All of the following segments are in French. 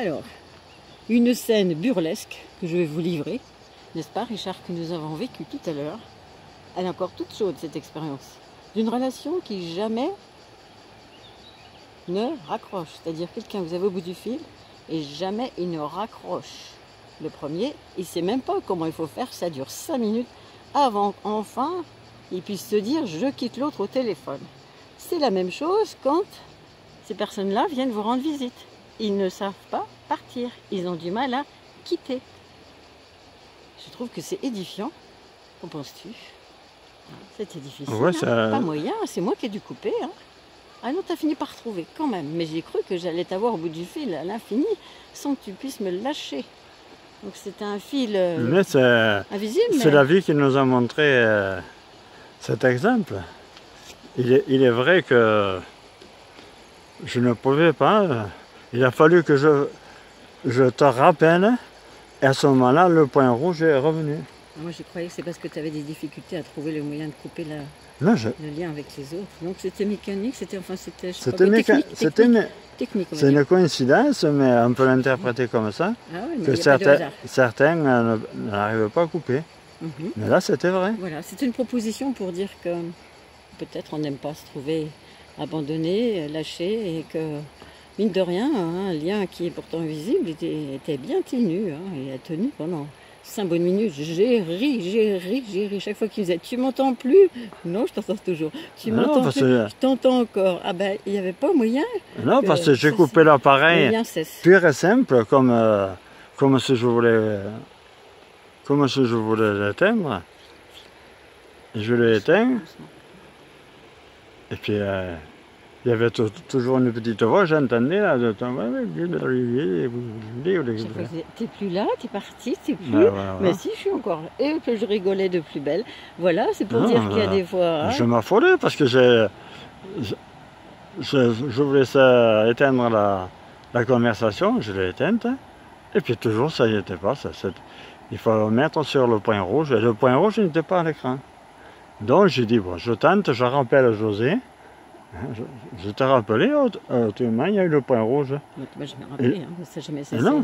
Alors, une scène burlesque que je vais vous livrer, n'est-ce pas Richard, que nous avons vécu tout à l'heure. Elle est encore toute chaude cette expérience. D'une relation qui jamais ne raccroche. C'est-à-dire quelqu'un que vous avez au bout du fil et jamais il ne raccroche. Le premier, il ne sait même pas comment il faut faire, ça dure 5 minutes avant qu'enfin il puisse se dire je quitte l'autre au téléphone. C'est la même chose quand ces personnes-là viennent vous rendre visite. Ils ne savent pas partir, ils ont du mal à quitter. Je trouve que c'est édifiant. Qu'en penses-tu? C'était difficile, Ouais, hein, pas moyen, c'est moi qui ai dû couper. Hein. Ah non, t'as fini par retrouver quand même, mais j'ai cru que j'allais t'avoir au bout du fil à l'infini sans que tu puisses me lâcher. Donc c'était un fil invisible. C'est la vie qui nous a montré cet exemple. Il est vrai que je ne pouvais pas. Il a fallu que je te rappelle. Et à ce moment-là, le point rouge est revenu. Moi, je croyais que c'est parce que tu avais des difficultés à trouver le moyen de couper le lien avec les autres. Donc c'était mécanique, c'était technique. C'est une coïncidence, mais on peut l'interpréter comme ça. Ah oui, mais que certains n'arrivent pas à couper. Mais là, c'était vrai. Voilà, c'est une proposition pour dire que peut-être on n'aime pas se trouver abandonné, lâché, et que, mine de rien, un lien qui est pourtant invisible était bien tenu, hein, et a tenu pendant 5 bonnes minutes. J'ai ri. Chaque fois qu'il disait « Tu m'entends plus ?» Non, je t'entends toujours. « Tu m'entends plus ?» Je t'entends encore. Ah ben, il n'y avait pas moyen. Non, parce que j'ai coupé l'appareil pur et simple, comme si je voulais l'éteindre. Je l'ai éteint. Et puis, il y avait toujours une petite voix, j'entendais là, de ton... T'es plus là, t'es parti, t'es plus... Ouais. Mais si, je suis encore là. Et que je rigolais de plus belle. Voilà, c'est pour dire qu'il y a des fois... Hein. Je m'affolais parce que je voulais éteindre la conversation, je l'ai éteinte. Et puis toujours, ça n'y était pas. Il faut mettre sur le point rouge. Et le point rouge n'était pas à l'écran. Donc j'ai dit, bon, je tente, je rappelle José. Je t'ai rappelé, autrement, il y a eu le point rouge. Moi, je m'ai rappelé, hein, ça n'a jamais cessé. Non,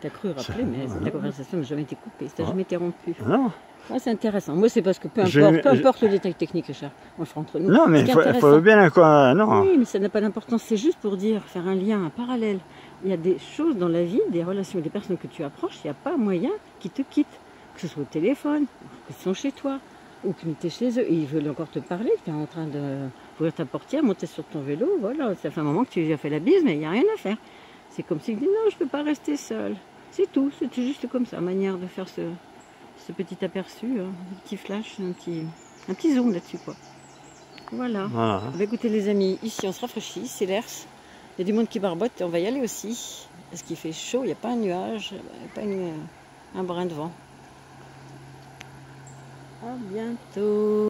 t'as cru rappeler, mais la conversation n'a jamais été coupée, ça n'a jamais été rompu. Non. Ouais, c'est intéressant. Moi, c'est parce que peu importe le détail technique, Richard, on le fera entre nous. Non, mais il faut bien quoi. Non. Oui, mais ça n'a pas d'importance, c'est juste pour dire, faire un lien, un parallèle. Il y a des choses dans la vie, des relations, des personnes que tu approches, il n'y a pas moyen qu'ils te quittent. Que ce soit au téléphone, qu'ils sont chez toi, ou qu'ils étaient chez eux, et ils veulent encore te parler, tu es en train d'ouvrir ta portière, monter sur ton vélo, voilà, ça fait un moment que tu lui as fait la bise, mais il n'y a rien à faire. C'est comme s'il dit non, je ne peux pas rester seul. C'est tout, c'était juste comme ça, manière de faire ce petit aperçu, hein, un petit flash, un petit zoom là-dessus, quoi. Voilà. Bah, écoutez les amis, ici on se rafraîchit, c'est l'Hers, il y a du monde qui barbote, et on va y aller aussi, parce qu'il fait chaud, il n'y a pas un nuage, il n'y a pas un brin de vent. À bientôt.